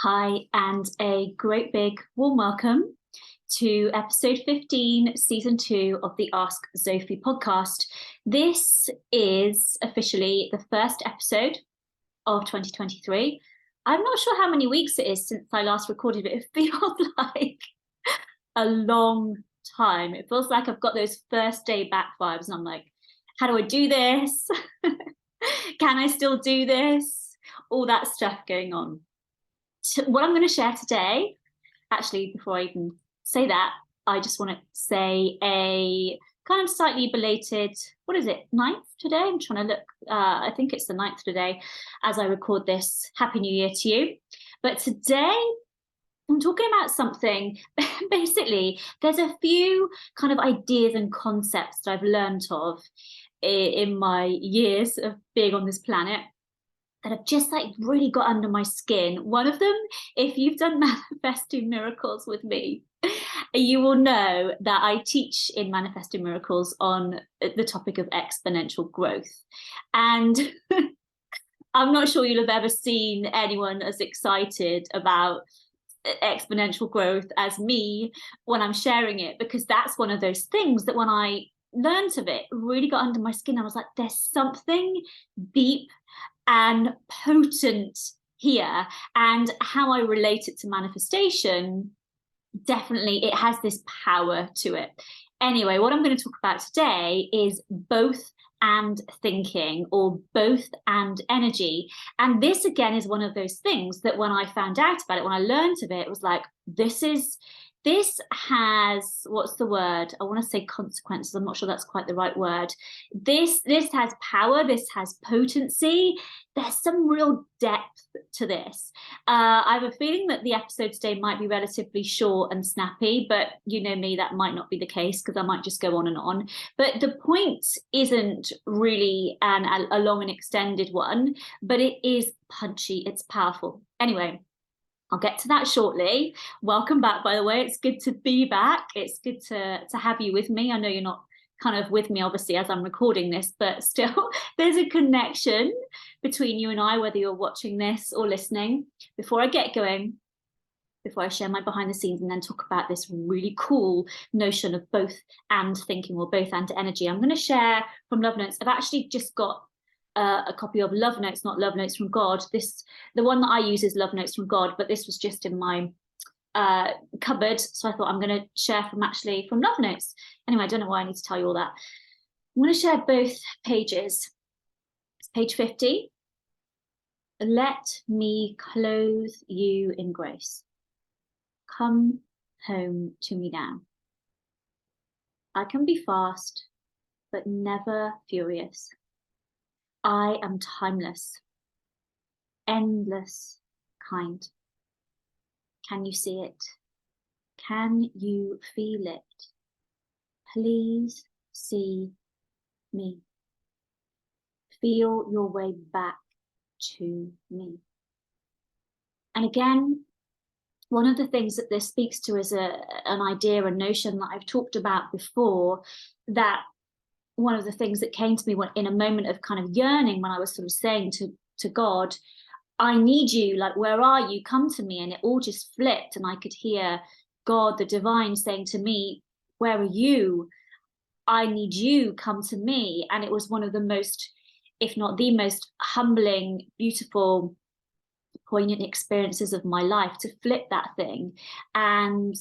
Hi, and a great big warm welcome to episode 15, season 2 of the Ask Zofie podcast. This is officially the first episode of 2023. I'm not sure how many weeks it is since I last recorded, but it feels like a long time. It feels like I've got those first day back vibes, and I'm like, how do I do this? Can I still do this? All that stuff going on. What I'm going to share today, actually, before I even say that, I just want to say a kind of slightly belated, what is it, 9th today? I'm trying to look, I think it's the 9th today as I record this. Happy New Year to you. But today, I'm talking about something, basically, there's a few kind of ideas and concepts that I've learned of in my years of being on this planet that have just like really got under my skin. One of them, if you've done Manifesting Miracles with me, you will know that I teach in Manifesting Miracles on the topic of exponential growth. And I'm not sure you'll have ever seen anyone as excited about exponential growth as me when I'm sharing it, because that's one of those things that when I learned of it really got under my skin. I was like, there's something deep and potent here, and how I relate it to manifestation, definitely it has this power to it. Anyway, what I'm going to talk about today is both and thinking, or both and energy. And this again is one of those things that when I found out about it, when I learned of it, it was like, this has, what's the word? I want to say consequences. I'm not sure that's quite the right word. This has power. This has potency. There's some real depth to this. I have a feeling that the episode today might be relatively short and snappy, but you know me, that might not be the case because I might just go on and on. But the point isn't really a long and extended one, but it is punchy. It's powerful. Anyway, I'll get to that shortly. Welcome back, by the way. It's good to be back. It's good to have you with me. I know you're not kind of with me, obviously, as I'm recording this, but still, there's a connection between you and I, whether you're watching this or listening. Before I get going, before I share my behind the scenes and then talk about this really cool notion of both and thinking, or both and energy, I'm going to share from Love Notes. I've actually just got a copy of Love Notes, not Love Notes from God. The one that I use is Love Notes from God, but this was just in my cupboard, so I thought I'm going to share from Love Notes. Anyway, I don't know why I need to tell you all that. I'm going to share both pages. It's page 50. Let me clothe you in grace. Come home to me now. I can be fast, but never furious. I am timeless, endless, kind. Can you see it? Can you feel it? Please see me. Feel your way back to me. And again, one of the things that this speaks to is an idea, a notion that I've talked about before, that one of the things that came to me in a moment of kind of yearning, when I was sort of saying to God, I need you, like, where are you? Come to me. And it all just flipped, and I could hear God, the divine, saying to me, where are you? I need you, come to me. And it was one of the most, if not the most humbling, beautiful, poignant experiences of my life, to flip that thing. And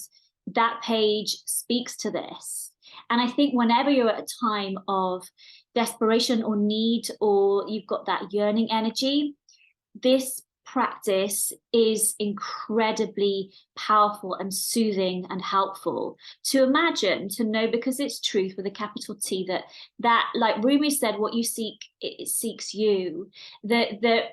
that page speaks to this. And I think whenever you're at a time of desperation or need, or you've got that yearning energy, this practice is incredibly powerful and soothing and helpful to imagine, to know, because it's truth with a capital T, that like Rumi said, what you seek, it seeks you, that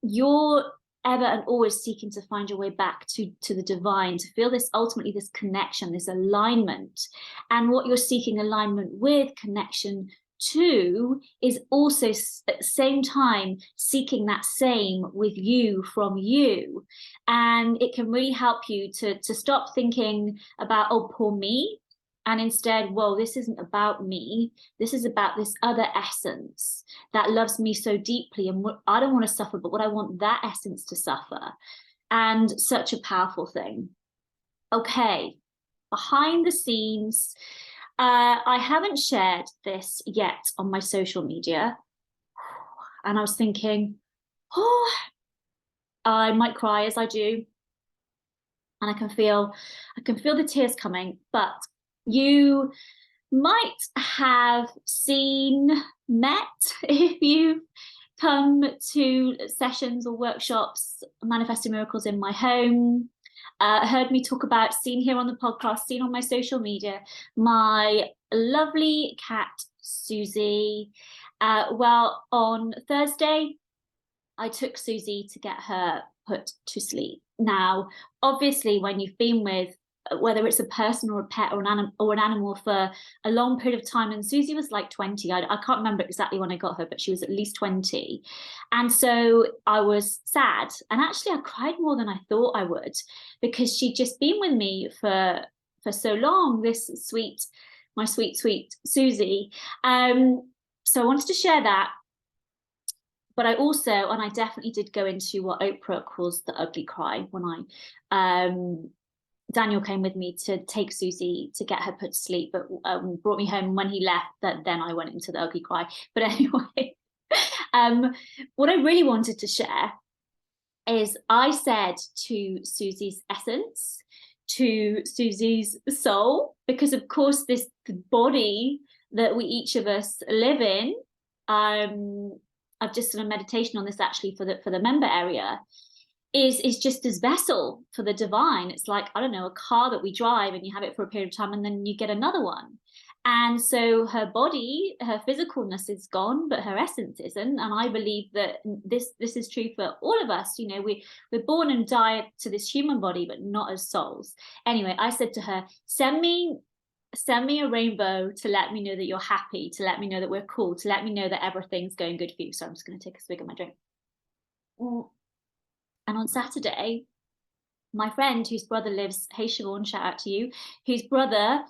you're ever and always seeking to find your way back to the divine, to feel this, ultimately this connection, this alignment. And what you're seeking alignment with, connection to, is also at the same time seeking that same with you, from you. And it can really help you to stop thinking about, oh, poor me, and instead, well, this isn't about me. This is about this other essence that loves me so deeply. And I don't want to suffer, but what I want that essence to suffer. and such a powerful thing. Okay, behind the scenes, I haven't shared this yet on my social media, and I was thinking, oh, I might cry as I do, and I can feel the tears coming. But you might have met if you've come to sessions or workshops, Manifesting Miracles in My Home, heard me talk about, seen here on the podcast, seen on my social media, my lovely cat, Susie. Well, on Thursday, I took Susie to get her put to sleep. Now, obviously, when you've been with, whether it's a person or a pet or an animal for a long period of time, and Susie was like 20. I can't remember exactly when I got her, but she was at least 20. And so I was sad. And actually, I cried more than I thought I would, because she'd just been with me for so long, my sweet, sweet Susie. So I wanted to share that. But I also, and I definitely did go into what Oprah calls the ugly cry when Daniel came with me to take Susie to get her put to sleep, but brought me home. When he left, then I went into the ugly cry. But anyway, what I really wanted to share is I said to Susie's essence, to Susie's soul, because of course the body that we each of us live in, I've just done a meditation on this actually for the member area, is just this vessel for the divine. It's like, I don't know, a car that we drive and you have it for a period of time and then you get another one. And so her body, her physicalness is gone, but her essence isn't. And I believe that this is true for all of us. You know, we're born and die to this human body, but not as souls. Anyway, I said to her, send me a rainbow to let me know that you're happy, to let me know that we're cool, to let me know that everything's going good for you. So I'm just going to take a swig of my drink. And on Saturday, my friend whose brother lives, hey Siobhan, shout out to you, whose brother,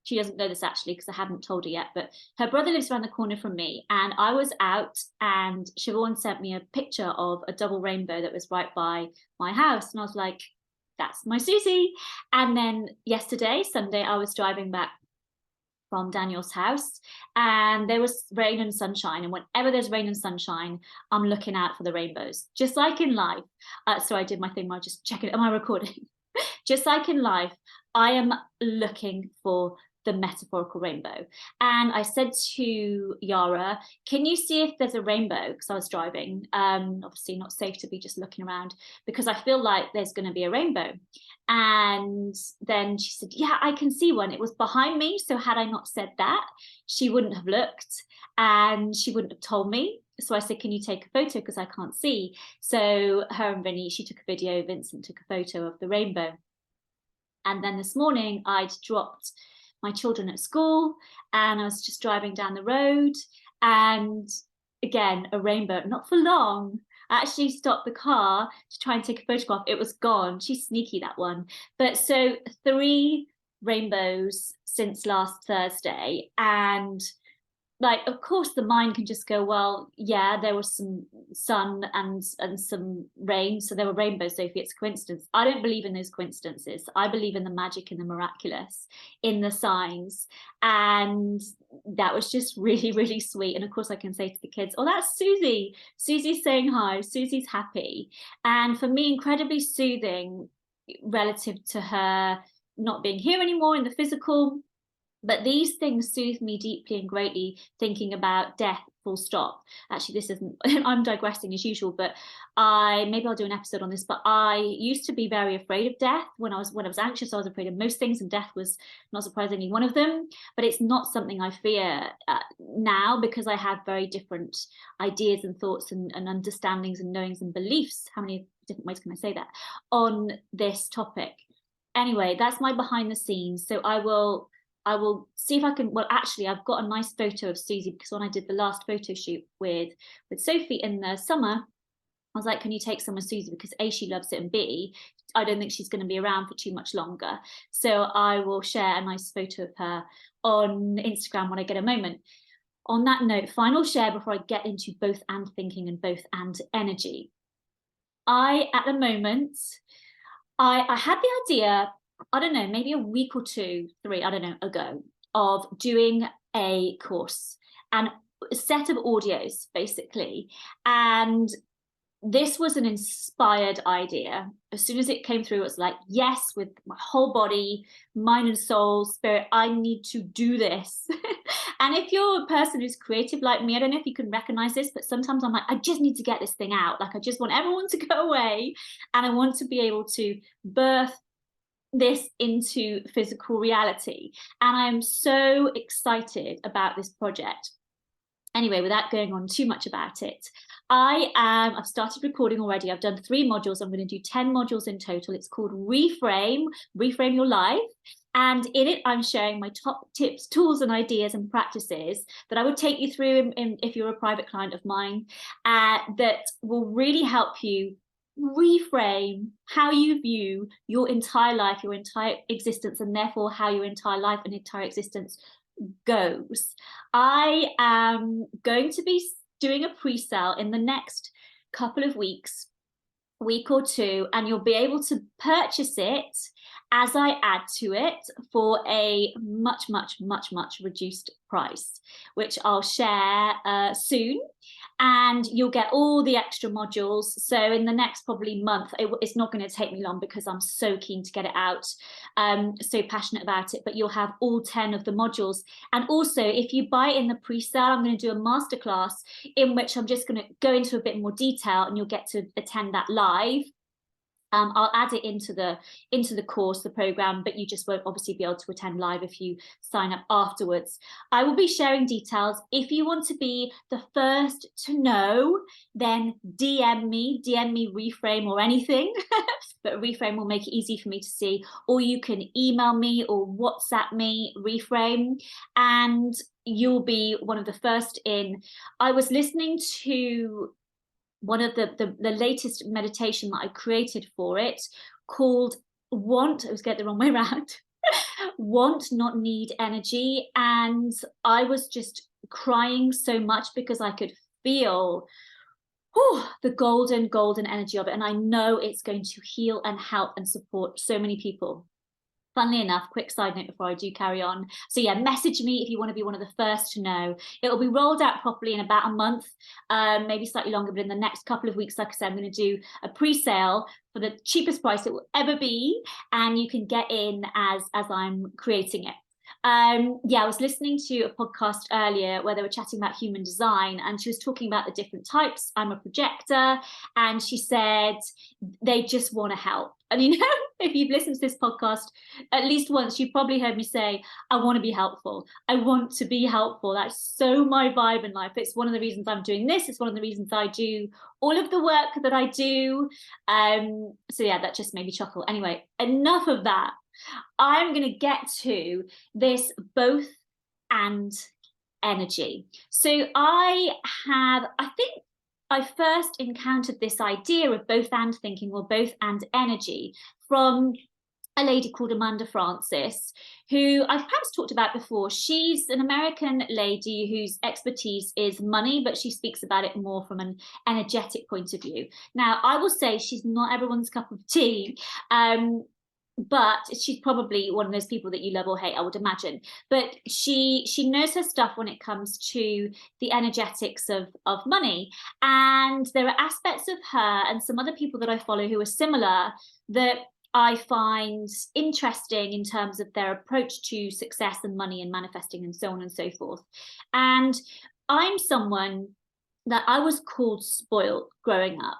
she doesn't know this actually because I haven't told her yet, but her brother lives around the corner from me. And I was out and Siobhan sent me a picture of a double rainbow that was right by my house. And I was like, that's my Susie. And then yesterday, Sunday, I was driving back from Daniel's house and there was rain and sunshine. And whenever there's rain and sunshine, I'm looking out for the rainbows, just like in life. So I did my thing where I just check it. Am I recording? Just like in life, I am looking for the metaphorical rainbow. And I said to Yara, can you see if there's a rainbow? Because I was driving, obviously not safe to be just looking around, because I feel like there's going to be a rainbow. And then she said, yeah, I can see one. It was behind me. So had I not said that, she wouldn't have looked and she wouldn't have told me. So I said, can you take a photo? Because I can't see. So her and Vinny, she took a video, Vincent took a photo of the rainbow. And then this morning I'd dropped my children at school and I was just driving down the road and again, a rainbow, not for long. I actually stopped the car to try and take a photograph. It was gone. She's sneaky, that one. But so 3 rainbows since last Thursday. And like, of course, the mind can just go, well, yeah, there was some sun and some rain, so there were rainbows, Zofie, it's a coincidence. I don't believe in those coincidences. I believe in the magic, in the miraculous, in the signs. And that was just really, really sweet. And of course, I can say to the kids, oh, that's Susie. Susie's saying hi. Susie's happy. And for me, incredibly soothing relative to her not being here anymore in the physical. But these things soothe me deeply and greatly, thinking about death, full stop. Actually, this isn't, I'm digressing as usual, but maybe I'll do an episode on this, but I used to be very afraid of death. When I was anxious, I was afraid of most things, and death was not surprisingly one of them. But it's not something I fear now, because I have very different ideas and thoughts and understandings and knowings and beliefs. How many different ways can I say that on this topic? Anyway, that's my behind the scenes. So I will see if I can, well, actually, I've got a nice photo of Susie, because when I did the last photo shoot with Zofie in the summer, I was like, can you take some of Susie? Because A, she loves it, and B, I don't think she's going to be around for too much longer. So I will share a nice photo of her on Instagram when I get a moment. On that note, final share before I get into both and thinking and both and energy. I, at the moment, I had the idea, I don't know, maybe a week or two, three, I don't know, ago, of doing a course and a set of audios, basically. And this was an inspired idea. As soon as it came through, it was like, yes, with my whole body, mind and soul, spirit, I need to do this. And if you're a person who's creative like me, I don't know if you can recognize this, but sometimes I'm like, I just need to get this thing out. Like, I just want everyone to go away and I want to be able to birth this into physical reality. And I am so excited about this project. Anyway, without going on too much about it, I've started recording already. I've done 3 modules. I'm going to do 10 modules in total. It's called Reframe Your Life. And in it, I'm sharing my top tips, tools, and ideas and practices that I would take you through if you're a private client of mine, that will really help you reframe how you view your entire life, your entire existence, and therefore how your entire life and entire existence goes. I am going to be doing a pre-sale in the next couple of weeks, week or two, and you'll be able to purchase it as I add to it for a much reduced price, which I'll share soon. And you'll get all the extra modules. So in the next probably month, it's not going to take me long because I'm so keen to get it out, so passionate about it, but you'll have all 10 of the modules. And also, if you buy it in the pre-sale, I'm going to do a masterclass in which I'm just going to go into a bit more detail and you'll get to attend that live. I'll add it into the course, the program, but you just won't obviously be able to attend live if you sign up afterwards. I will be sharing details. If you want to be the first to know, then DM me Reframe or anything, but Reframe will make it easy for me to see, or you can email me or WhatsApp me, Reframe, and you'll be one of the first in. I was listening to one of the latest meditation that I created for it called Want, I was getting the wrong way around, Want, Not Need Energy. And I was just crying so much because I could feel the golden energy of it. And I know it's going to heal and help and support so many people. Funnily enough, quick side note before I do carry on. So yeah, message me if you want to be one of the first to know. It'll be rolled out properly in about a month, maybe slightly longer, but in the next couple of weeks, like I said, I'm going to do a pre-sale for the cheapest price it will ever be. And you can get in as I'm creating it. Yeah, I was listening to a podcast earlier where they were chatting about human design, and she was talking about the different types. I'm a projector, and she said they just want to help. And you know, if you've listened to this podcast at least once, you've probably heard me say, I want to be helpful. I want to be helpful. That's so my vibe in life. It's one of the reasons I'm doing this. It's one of the reasons I do all of the work that I do. So yeah, that just made me chuckle. Anyway, enough of that. I'm going to get to this both and energy. So I think I first encountered this idea of both and thinking, or both and energy, from a lady called Amanda Francis, who I've perhaps talked about before. She's an American lady whose expertise is money, but she speaks about it more from an energetic point of view. Now, I will say she's not everyone's cup of tea. But she's probably one of those people that you love or hate, I would imagine. But she knows her stuff when it comes to the energetics of money. And there are aspects of her and some other people that I follow who are similar that I find interesting in terms of their approach to success and money and manifesting and so on and so forth. And I'm someone that I was called spoiled growing up.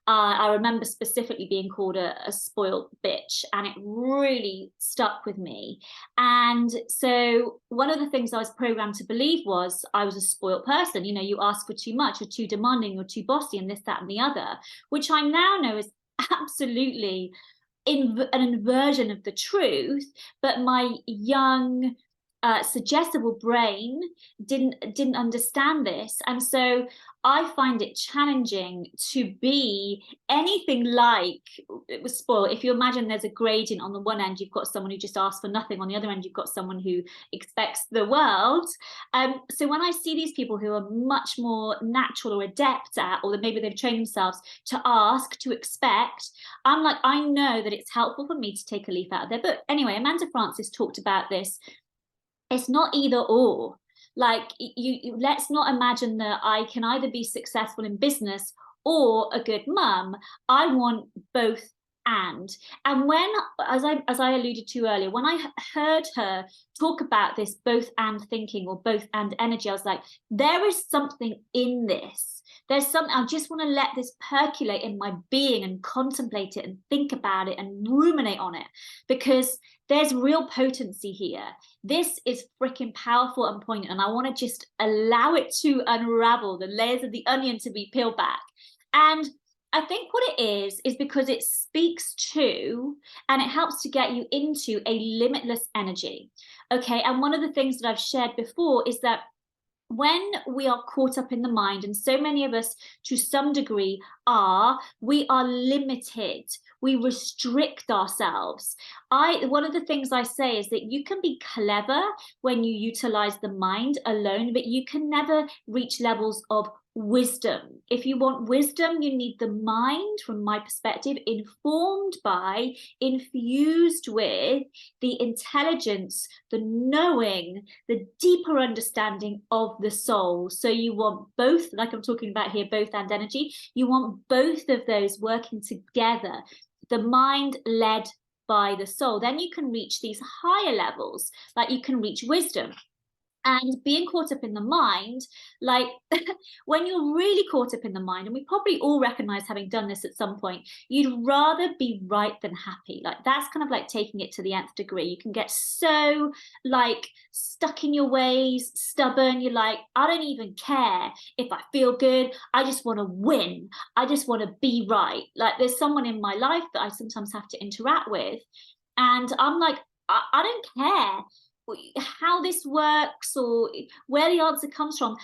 I remember specifically being called a spoiled bitch, and it really stuck with me. And so one of the things I was programmed to believe was I was a spoiled person. You know, you ask for too much, you're too demanding, you're too bossy, and this, that, and the other, which I now know is absolutely an inversion of the truth. But my young suggestible brain didn't understand this, and so I find it challenging to be anything like it was spoiled. If you imagine there's a gradient, on the one end you've got someone who just asks for nothing, on the other end you've got someone who expects the world. So when I see these people who are much more natural or adept at, or maybe they've trained themselves to ask, to expect, I'm like, I know that it's helpful for me to take a leaf out of their book. Anyway, Amanda Francis talked about this. It's not either or. Like, you let's not imagine that I can either be successful in business or a good mum. I want both. And when, as I alluded to earlier, when I heard her talk about this both and thinking, or both and energy, I was like, there is something in this. There's something, I just want to let this percolate in my being and contemplate it and think about it and ruminate on it, because there's real potency here. This is freaking powerful and poignant, and I want to just allow it to unravel, the layers of the onion to be peeled back. And I think what it is because it speaks to, and it helps to get you into a limitless energy. Okay, and one of the things that I've shared before is that when we are caught up in the mind, and so many of us to some degree we are limited. We restrict ourselves. One of the things I say is that you can be clever when you utilize the mind alone, but you can never reach levels of wisdom. If you want wisdom, you need the mind, from my perspective, informed by, infused with the intelligence, the knowing, the deeper understanding of the soul. So you want both, like I'm talking about here, both and energy. You want both of those working together, the mind led by the soul. Then you can reach these higher levels, like you can reach wisdom. And being caught up in the mind, like when you're really caught up in the mind, and we probably all recognize, having done this at some point, you'd rather be right than happy. Like that's kind of like taking it to the nth degree. You can get so like stuck in your ways, stubborn. You're like, I don't even care if I feel good. I just want to win. I just want to be right. Like there's someone in my life that I sometimes have to interact with, and I'm like, I don't care how this works or where the answer comes from.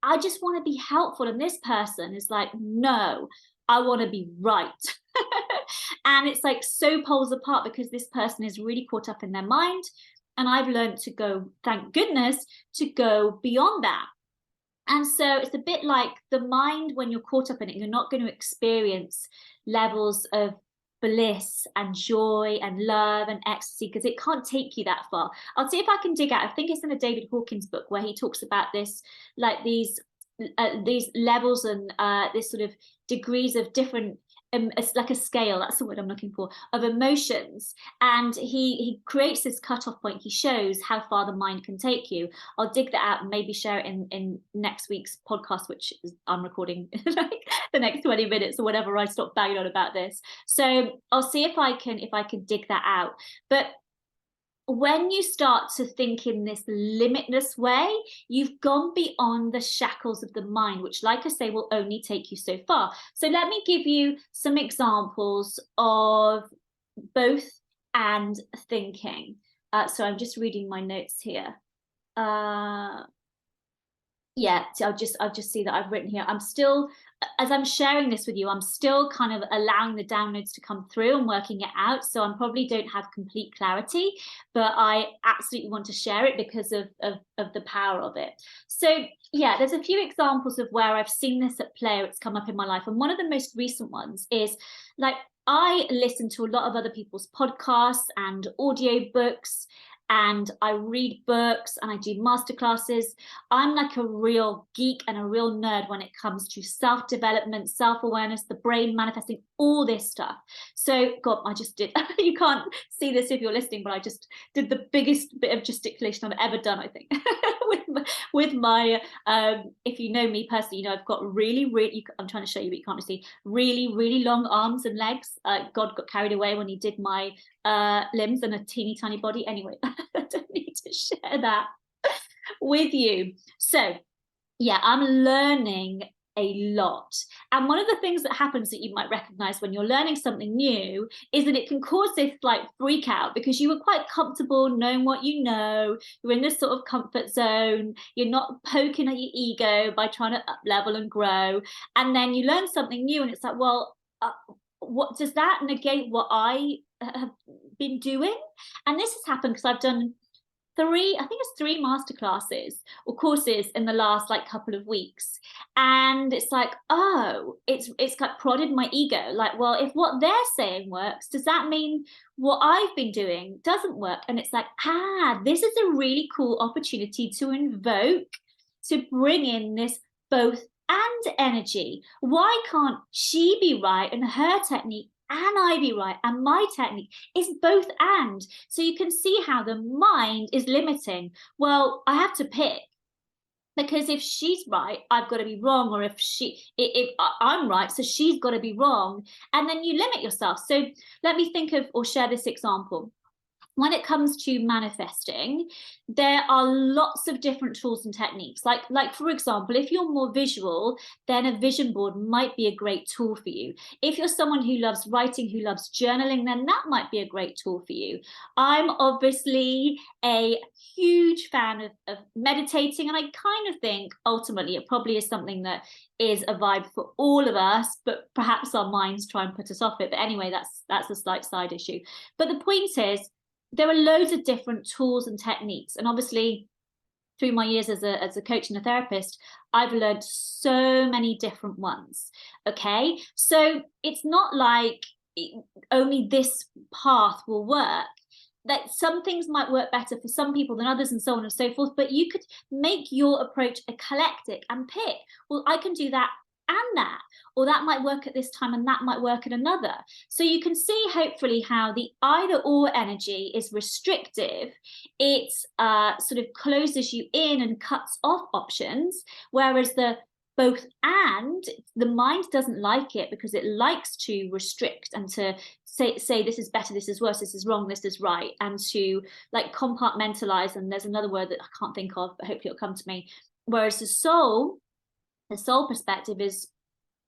I just want to be helpful. And this person is like, no, I want to be right. And it's like so poles apart, because this person is really caught up in their mind. And I've learned to go, thank goodness, to go beyond that. And so it's a bit like the mind, when you're caught up in it, you're not going to experience levels of bliss and joy and love and ecstasy, because it can't take you that far. I'll see if I can dig out, I think it's in a David Hawkins book, where he talks about this, like these levels and this sort of degrees of different, it's like a scale, that's the word I'm looking for, of emotions. And he creates this cutoff point. He shows how far the mind can take you. I'll dig that out and maybe share it in next week's podcast, which I'm recording like the next 20 minutes or whatever. I stop banging on about this. So I'll see if I can dig that out. But when you start to think in this limitless way, you've gone beyond the shackles of the mind, which, like I say, will only take you so far. So let me give you some examples of both and thinking. So I'm just reading my notes here. Yeah, so I'll just see that I've written here. I'm still, as I'm sharing this with you, I'm still kind of allowing the downloads to come through and working it out. So I probably don't have complete clarity, but I absolutely want to share it because of the power of it. So yeah, there's a few examples of where I've seen this at play, or it's come up in my life. And one of the most recent ones is, like, I listen to a lot of other people's podcasts and audio books, and I read books and I do masterclasses. I'm like a real geek and a real nerd when it comes to self-development, self-awareness, the brain manifesting, all this stuff. So God, I just did, you can't see this if you're listening, but I just did the biggest bit of gesticulation I've ever done, I think, with my, if you know me personally, you know, I've got really, I'm trying to show you, but you can't see, really long arms and legs. God got carried away when he did my limbs and a teeny tiny body. Anyway, I don't need to share that with you. So yeah, I'm learning a lot. And one of the things that happens that you might recognize when you're learning something new is that it can cause this like freak out, because you were quite comfortable knowing what you know, you're in this sort of comfort zone, you're not poking at your ego by trying to up level and grow. And then you learn something new and it's like, well, what does that negate what I have been doing? And this has happened because I've done three masterclasses or courses in the last like couple of weeks, and it's like, oh, it's like prodded my ego, like, well, if what they're saying works, does that mean what I've been doing doesn't work? And it's like, this is a really cool opportunity to invoke, to bring in this both and energy. Why can't she be right and her technique and I be right and my technique is both and? So you can see how the mind is limiting. Well, I have to pick, because if she's right, I've got to be wrong, or if I'm right, so she's got to be wrong, and then you limit yourself. So let me think of or share this example. When it comes to manifesting, there are lots of different tools and techniques. Like for example, if you're more visual, then a vision board might be a great tool for you. If you're someone who loves writing, who loves journaling, then that might be a great tool for you. I'm obviously a huge fan of meditating, and I kind of think ultimately it probably is something that is a vibe for all of us, but perhaps our minds try and put us off it. But anyway, that's a slight side issue. But the point is, there are loads of different tools and techniques. And obviously, through my years as a coach and a therapist, I've learned so many different ones. Okay, so it's not like only this path will work. That some things might work better for some people than others, and so on and so forth. But you could make your approach eclectic and pick, well, I can do that and that, or that might work at this time and that might work at another. So you can see hopefully how the either or energy is restrictive. It sort of closes you in and cuts off options, whereas the both and, the mind doesn't like it, because it likes to restrict and to say this is better, this is worse, this is wrong, this is right, and to like compartmentalize. And there's another word that I can't think of, but hopefully it'll come to me. Whereas the soul perspective is,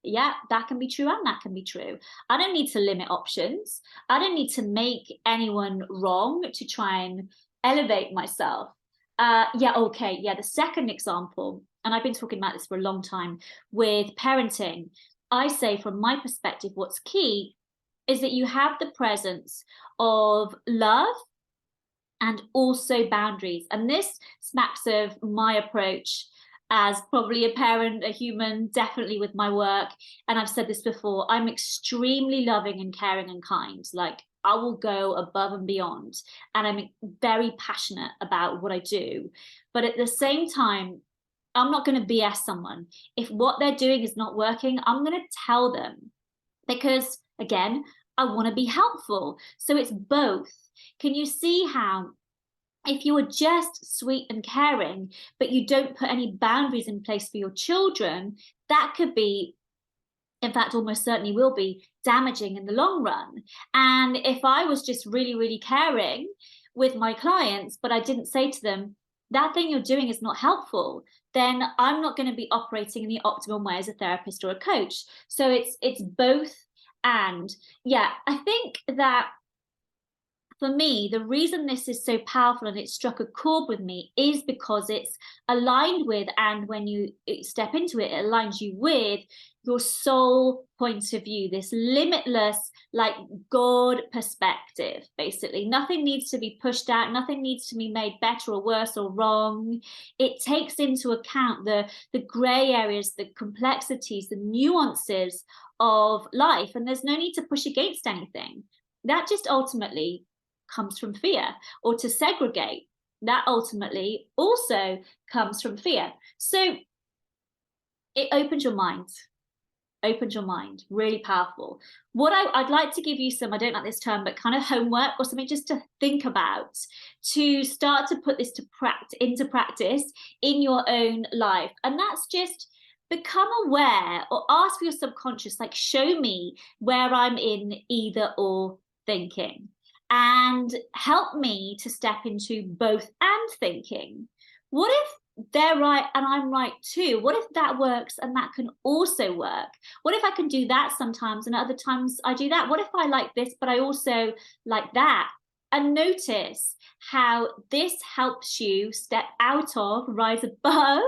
yeah, that can be true and that can be true. I don't need to limit options. I don't need to make anyone wrong to try and elevate myself. The second example, and I've been talking about this for a long time with parenting, I say from my perspective, what's key is that you have the presence of love and also boundaries. And this smacks of my approach as probably a parent, a human, definitely with my work. And I've said this before, I'm extremely loving and caring and kind. Like, I will go above and beyond, and I'm very passionate about what I do. But at the same time, I'm not going to BS someone. If what they're doing is not working, I'm going to tell them, because again, I want to be helpful. So it's both. Can you see how if you are just sweet and caring, but you don't put any boundaries in place for your children, that could be, in fact, almost certainly will be damaging in the long run. And if I was just really, really caring with my clients, but I didn't say to them, that thing you're doing is not helpful, then I'm not going to be operating in the optimum way as a therapist or a coach. So it's both and. Yeah, I think that for me, the reason this is so powerful and it struck a chord with me is because it's aligned with, and when you step into it, it aligns you with your soul point of view, this limitless, like God perspective, basically. Nothing needs to be pushed out. Nothing needs to be made better or worse or wrong. It takes into account the gray areas, the complexities, the nuances of life. And there's no need to push against anything. That just ultimately comes from fear, or to segregate, that ultimately also comes from fear. So it opens your mind, really powerful. What I'd like to give you some, I don't like this term, but kind of homework or something just to think about, to start to put this into practice in your own life. And that's just become aware, or ask for your subconscious, like, show me where I'm in either or thinking, and help me to step into both and thinking. What if they're right and I'm right too. What if that works and that can also work? What if I can do that sometimes and other times I do that? What if I like this, but I also like that? And notice how this helps you step out of, rise above,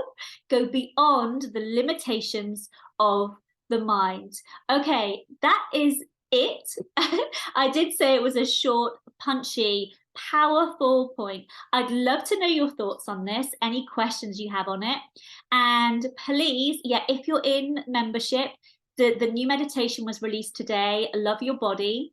go beyond the limitations of the mind. Okay, that is it. I did say it was a short, punchy, powerful point. I'd love to know your thoughts on this, any questions you have on it. And please, yeah, if you're in membership, the new meditation was released today, Love Your Body.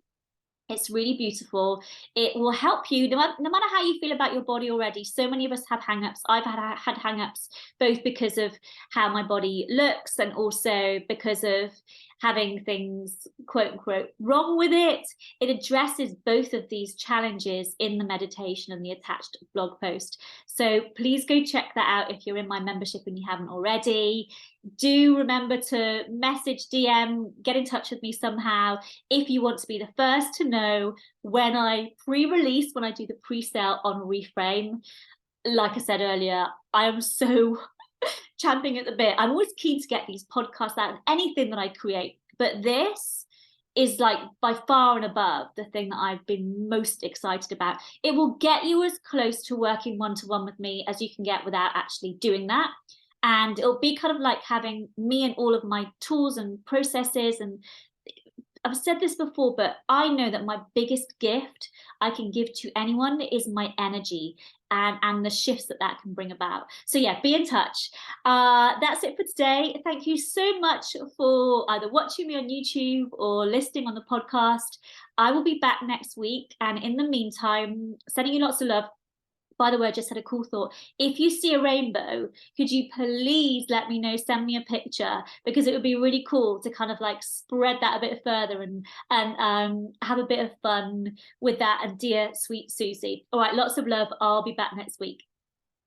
It's really beautiful. It will help you no matter how you feel about your body already. So many of us have hang-ups. I've had hang-ups both because of how my body looks and also because of having things quote unquote wrong with it. It addresses both of these challenges in the meditation and the attached blog post. So please go check that out if you're in my membership and you haven't already. Do remember to message, DM, get in touch with me somehow if you want to be the first to know when I pre-release, when I do the pre-sale on Reframe. Like I said earlier, I am so champing at the bit. I'm always keen to get these podcasts out and anything that I create, but this is like by far and above the thing that I've been most excited about. It will get you as close to working one-to-one with me as you can get without actually doing that. And it'll be kind of like having me and all of my tools and processes. And I've said this before, but I know that my biggest gift I can give to anyone is my energy and the shifts that that can bring about. So yeah, be in touch. That's it for today. Thank you so much for either watching me on YouTube or listening on the podcast. I will be back next week. And in the meantime, sending you lots of love. By the way, I just had a cool thought. If you see a rainbow, could you please let me know, send me a picture, because it would be really cool to kind of like spread that a bit further and have a bit of fun with that. And dear sweet Susie. All right, lots of love. I'll be back next week.